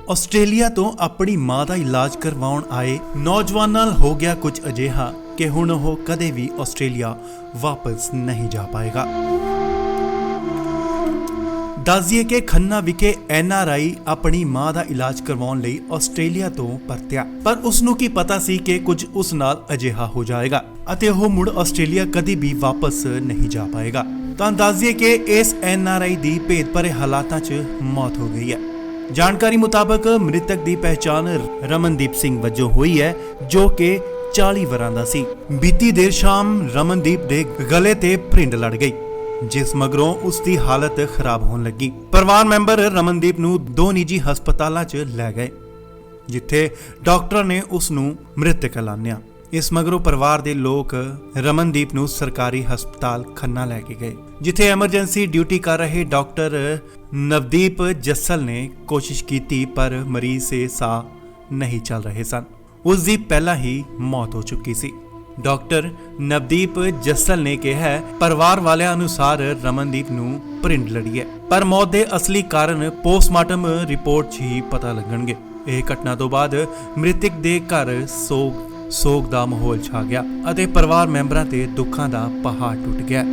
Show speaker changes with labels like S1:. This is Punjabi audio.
S1: ਆਸਟ੍ਰੇਲੀਆ ਤੋਂ ਆਪਣੀ ਮਾਂ ਦਾ ਇਲਾਜ ਕਰਵਾਉਣ ਆਏ ਨੌਜਵਾਨ ਨਾਲ ਹੋ ਗਿਆ ਕੁਝ ਅਜਿਹਾ ਕਿ ਹੁਣ ਉਹ ਕਦੇ ਵੀ ਆਸਟ੍ਰੇਲੀਆ ਵਾਪਸ ਨਹੀਂ ਜਾ ਪਾਏਗਾ। ਦੱਸ ਦਈਏ ਕਿ ਖੰਨਾ ਵਿਖੇ NRI ਆਪਣੀ ਮਾਂ ਦਾ ਇਲਾਜ ਕਰਵਾਉਣ ਲਈ ਆਸਟ੍ਰੇਲੀਆ ਤੋਂ ਪਰਤਿਆ, ਪਰ ਉਸ ਨੂੰ ਕੀ ਪਤਾ ਸੀ ਕਿ ਕੁਝ ਉਸ ਨਾਲ ਅਜਿਹਾ ਹੋ ਜਾਏਗਾ ਅਤੇ ਉਹ ਮੁੜ ਆਸਟ੍ਰੇਲੀਆ ਕਦੀ ਵੀ ਵਾਪਸ ਨਹੀਂ ਜਾ ਪਾਏਗਾ। ਤਾਂ ਦੱਸ ਦਈਏ ਕਿ ਇਸ NRI ਦੀ ਭੇਦ ਭਰੇ ਹਾਲਾਤਾਂ 'ਚ ਮੌਤ ਹੋ ਗਈ ਹੈ। ਜਾਣਕਾਰੀ ਮੁਤਾਬਕ ਮ੍ਰਿਤਕ ਦੀ ਪਹਿਚਾਣ ਰਮਨਦੀਪ ਸਿੰਘ ਵਜੋਂ ਹੋਈ ਹੈ, ਜੋ ਕਿ 40 ਵਰ੍ਹਾਂ ਦਾ ਸੀ। ਬੀਤੀ ਦੇਰ ਸ਼ਾਮ ਰਮਨਦੀਪ ਦੇ ਗਲੇ ਤੇ ਭਰਿੰਡ ਲੜ ਗਈ, ਜਿਸ ਮਗਰੋਂ ਉਸ ਦੀ ਹਾਲਤ ਖਰਾਬ ਹੋਣ ਲੱਗੀ। ਪਰਿਵਾਰ ਮੈਂਬਰ ਰਮਨਦੀਪ ਨੂੰ 2 ਨਿੱਜੀ ਹਸਪਤਾਲਾਂ 'ਚ ਲੈ ਗਏ, ਜਿੱਥੇ ਡਾਕਟਰਾਂ ਨੇ ਉਸ ਨੂੰ ਮ੍ਰਿਤਕ ਐਲਾਨਿਆ। ਇਸ ਮਗਰੋਂ ਪਰਿਵਾਰ ਦੇ ਲੋਕ ਰਮਨਦੀਪ ਨੂੰ ਸਰਕਾਰੀ ਹਸਪਤਾਲ ਖੰਨਾ ਲੈ ਕੇ ਗਏ, ਜਿੱਥੇ ਐਮਰਜੈਂਸੀ ਡਿਊਟੀ ਕਰ ਰਹੇ ਡਾਕਟਰ ਨਵਦੀਪ ਜੱਸਲ ਨੇ ਕੋਸ਼ਿਸ਼ ਕੀਤੀ, ਪਰ ਮਰੀਜ਼ ਦੇ ਸਾਹ ਨਹੀਂ ਚੱਲ ਰਹੇ ਸਨ। ਉਸ ਦੀ ਪਹਿਲਾਂ ਹੀ ਮੌਤ ਹੋ ਚੁੱਕੀ ਸੀ। ਡਾਕਟਰ ਨਵਦੀਪ ਜੱਸਲ ਨੇ ਕਿਹਾ, ਪਰਿਵਾਰ ਵਾਲਿਆਂ ਅਨੁਸਾਰ ਰਮਨਦੀਪ ਨੂੰ ਭਰਿੰਡ ਲੜੀ ਹੈ, ਪਰ ਮੌਤ ਦੇ ਅਸਲੀ ਕਾਰਨ ਪੋਸਟਮਾਰਟਮ ਰਿਪੋਰਟ 'ਚ ਹੀ ਪਤਾ ਲੱਗਣਗੇ। ਇਹ ਘਟਨਾ ਤੋਂ ਬਾਅਦ ਮ੍ਰਿਤਕ ਦੇ ਘਰ ਸੋਗ ਦਾ ਮਾਹੌਲ ਛਾ ਗਿਆ ਅਤੇ ਪਰਿਵਾਰ ਮੈਂਬਰਾਂ ਤੇ ਦੁੱਖਾਂ ਦਾ ਪਹਾੜ ਟੁੱਟ ਗਿਆ।